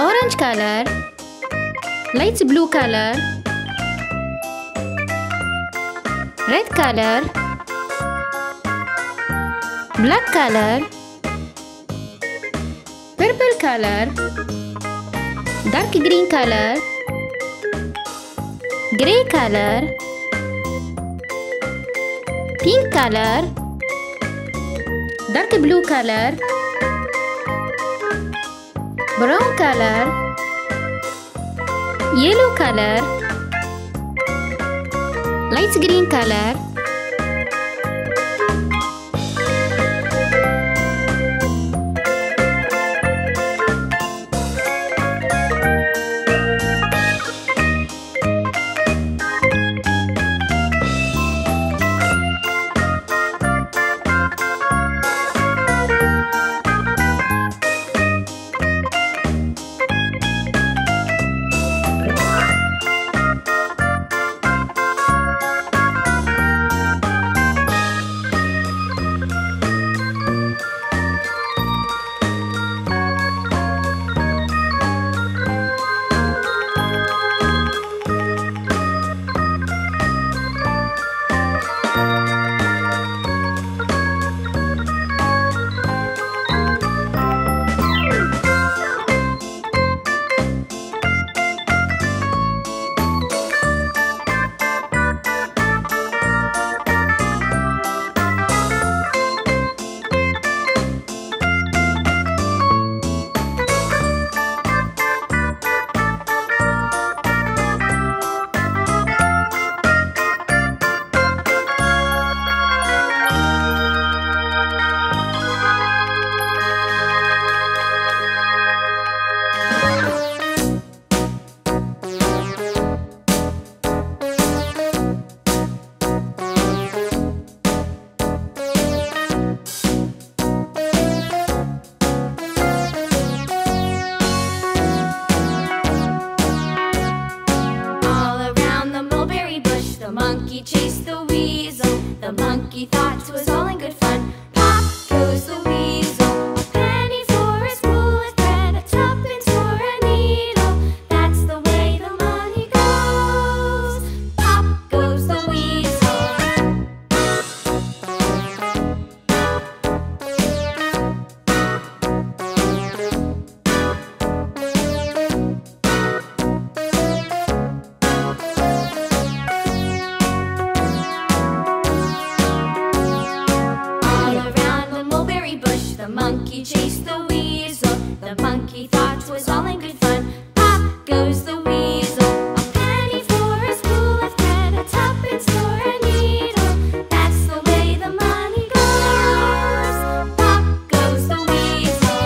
Orange color. Light blue color. Red color. Black color. Purple color. Dark green color. Grey color. Pink color. Dark blue color. Brown color. Yellow color. Light green color. The monkey chased the weasel. The monkey thought 'twas all in good fun. Pop goes the weasel. A penny for a spool of thread, a tuppence for a needle. That's the way the money goes. Pop goes the weasel. The monkey chased the weasel. The monkey thought 'twas all in good fun. Pop goes the weasel. A penny for a spool of thread, a tuppence for a needle. That's the way the money goes. Pop goes the weasel.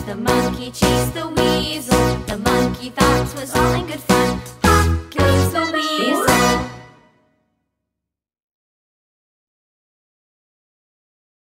The monkey chased the weasel. The monkey thought 'twas all in good fun. Pop goes the weasel.